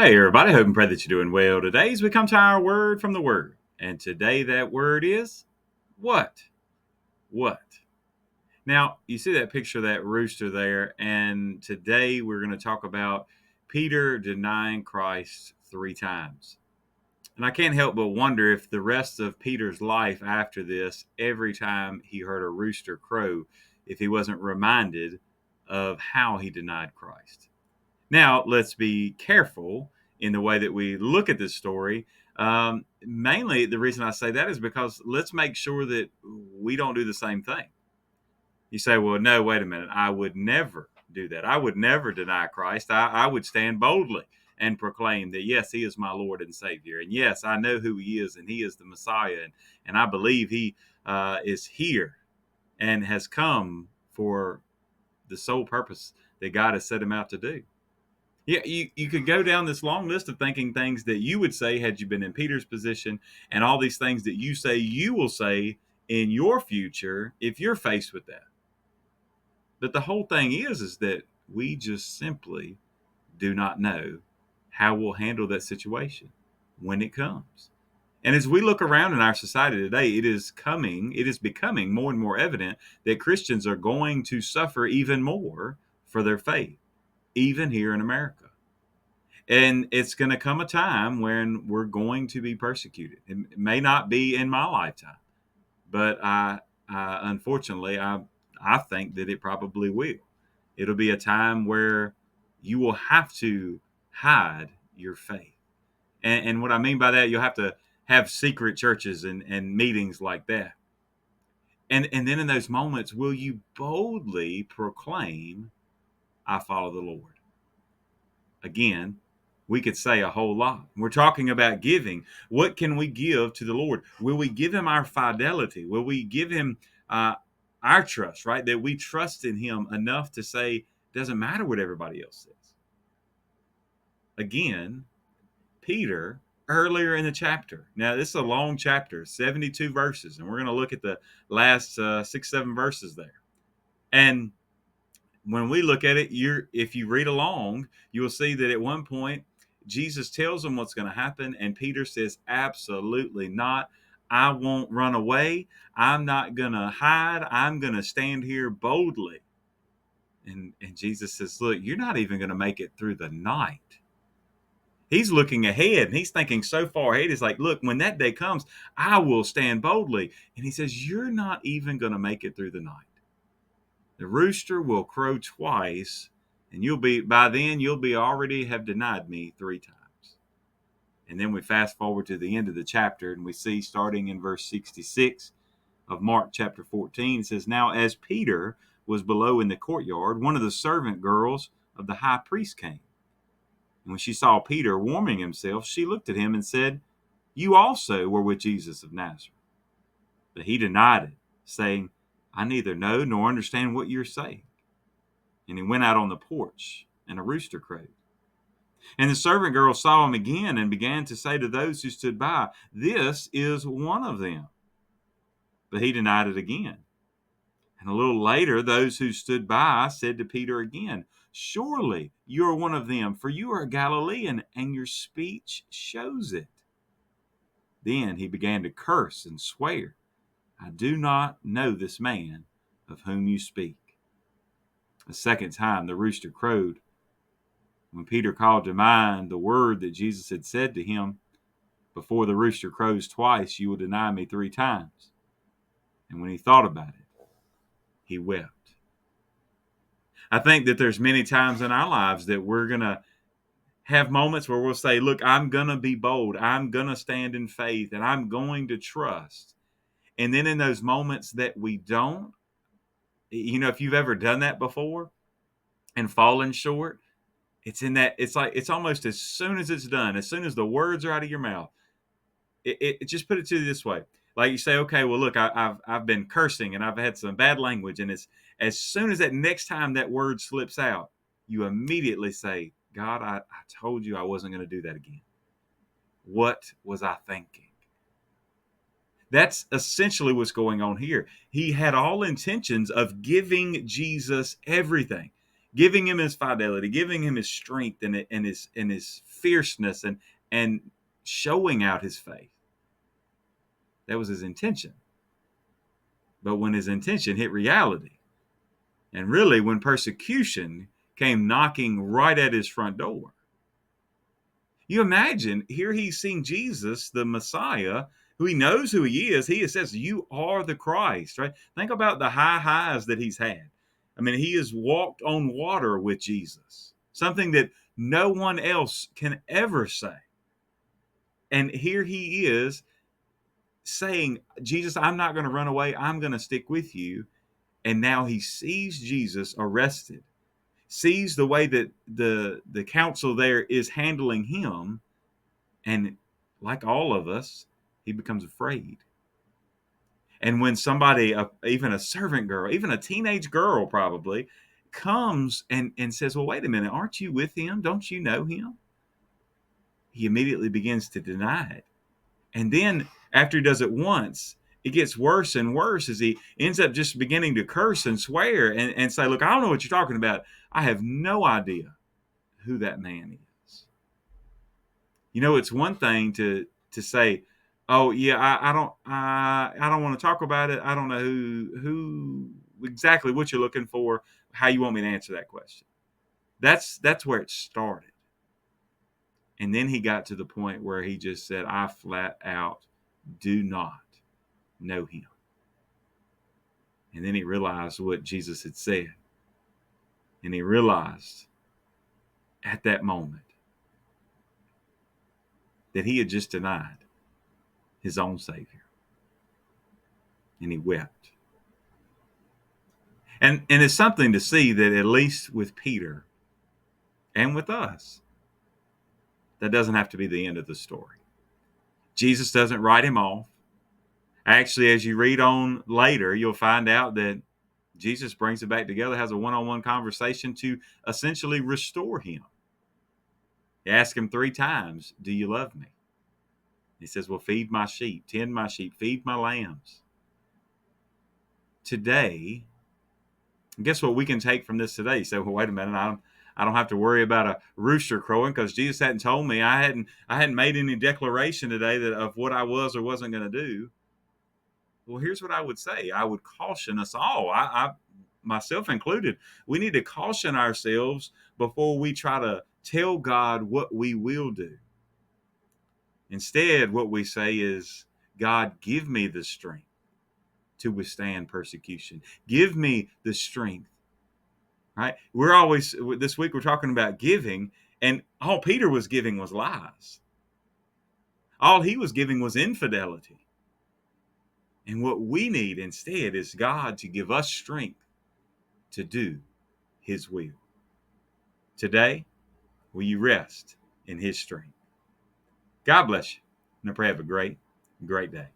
Hey, everybody. Hope and pray that you're doing well. Today, as we come to our word from the Word. And today, that word is what? What? Now, you see that picture of that rooster there. And today, we're going to talk about Peter denying Christ 3 times. And I can't help but wonder if the rest of Peter's life after this, every time he heard a rooster crow, if he wasn't reminded of how he denied Christ. Now, let's be careful in the way that we look at this story. Mainly, the reason I say that is because let's make sure that we don't do the same thing. You say, well, no, wait a minute. I would never do that. I would never deny Christ. I would stand boldly and proclaim that, yes, he is my Lord and Savior. And yes, I know who he is, and he is the Messiah. And I believe he is here and has come for the sole purpose that God has set him out to do. Yeah, you could go down this long list of thinking things that you would say had you been in Peter's position, and all these things that you say you will say in your future if you're faced with that. But the whole thing is that we just simply do not know how we'll handle that situation when it comes. And as we look around in our society today, it is becoming more and more evident that Christians are going to suffer even more for their faith, even here in America. And it's going to come a time when we're going to be persecuted. It may not be in my lifetime, but unfortunately, I think that it probably will. It'll be a time where you will have to hide your faith. And what I mean by that, you'll have to have secret churches and meetings like that. And then in those moments, will you boldly proclaim, I follow the Lord? Again, we could say a whole lot. We're talking about giving. What can we give to the Lord? Will we give him our fidelity? Will we give him our trust, right? That we trust in him enough to say, doesn't matter what everybody else says. Again, Peter, earlier in the chapter. Now, this is a long chapter, 72 verses, and we're going to look at the last 6, 7 verses there. And when we look at it, if you read along, you will see that at one point Jesus tells them what's going to happen, and Peter says, absolutely not. I won't run away. I'm not going to hide. I'm going to stand here boldly. And Jesus says, look, you're not even going to make it through the night. He's looking ahead, and he's thinking so far ahead. He's like, look, when that day comes, I will stand boldly. And he says, you're not even going to make it through the night. The rooster will crow twice, and by then you'll be already have denied me 3 times. And then we fast forward to the end of the chapter, and we see, starting in verse 66 of Mark chapter 14, it says, now as Peter was below in the courtyard, one of the servant girls of the high priest came. And when she saw Peter warming himself, she looked at him and said, you also were with Jesus of Nazareth. But he denied it, saying, I neither know nor understand what you're saying. And he went out on the porch, and a rooster crowed. And the servant girl saw him again and began to say to those who stood by, this is one of them. But he denied it again. And a little later, those who stood by said to Peter again, surely you are one of them, for you are a Galilean, and your speech shows it. Then he began to curse and swear, I do not know this man of whom you speak. The second time the rooster crowed. When Peter called to mind the word that Jesus had said to him, before the rooster crows twice, you will deny me 3 times. And when he thought about it, he wept. I think that there's many times in our lives that we're going to have moments where we'll say, look, I'm going to be bold. I'm going to stand in faith, and I'm going to trust. And then in those moments that we don't, if you've ever done that before and fallen short, it's almost as soon as it's done, as soon as the words are out of your mouth, it just put it to you this way. Like you say, okay, well, look, I've been cursing and I've had some bad language. And it's as soon as that next time that word slips out, you immediately say, God, I told you I wasn't going to do that again. What was I thinking? That's essentially what's going on here. He had all intentions of giving Jesus everything. giving him his fidelity, giving him his strength and his fierceness and showing out his faith. That was his intention. But when his intention hit reality, and really when persecution came knocking right at his front door, you imagine, here he's seeing Jesus, the Messiah, who he knows who he is. He says, "You are the Christ," right? Think about the highs that he's had. I mean, he has walked on water with Jesus, something that no one else can ever say. And here he is saying, "Jesus, I'm not going to run away. I'm going to stick with you." And now he sees Jesus arrested, sees the way that the council there is handling him, and like all of us, he becomes afraid. And when somebody, even a servant girl, even a teenage girl probably, comes and says, "Well, wait a minute, aren't you with him? Don't you know him?" He immediately begins to deny it. And then after he does it once, it gets worse and worse as he ends up just beginning to curse and swear and say, "Look, I don't know what you're talking about. I have no idea who that man is." You know, it's one thing to say, "Oh yeah, I don't want to talk about it. I don't know who exactly what you're looking for, how you want me to answer that question." That's where it started. And then he got to the point where he just said, "I flat out do not know him." And then he realized what Jesus had said. And he realized at that moment that he had just denied his own Savior. And he wept. And it's something to see that at least with Peter and with us, that doesn't have to be the end of the story. Jesus doesn't write him off. Actually, as you read on later, you'll find out that Jesus brings it back together, has a one-on-one conversation to essentially restore him. He asks him 3 times, "Do you love me?" He says, "Well, feed my sheep, tend my sheep, feed my lambs." Today, guess what we can take from this today? You say, "Well, wait a minute, I don't have to worry about a rooster crowing because Jesus hadn't told me. I hadn't made any declaration today that of what I was or wasn't going to do." Well, here's what I would say. I would caution us all, I myself included. We need to caution ourselves before we try to tell God what we will do. Instead, what we say is, "God, give me the strength to withstand persecution. Give me the strength." Right? We're always, this week we're talking about giving, and all Peter was giving was lies. All he was giving was infidelity. And what we need instead is God to give us strength to do his will. Today, will you rest in his strength? God bless you, and I pray have a great, great day.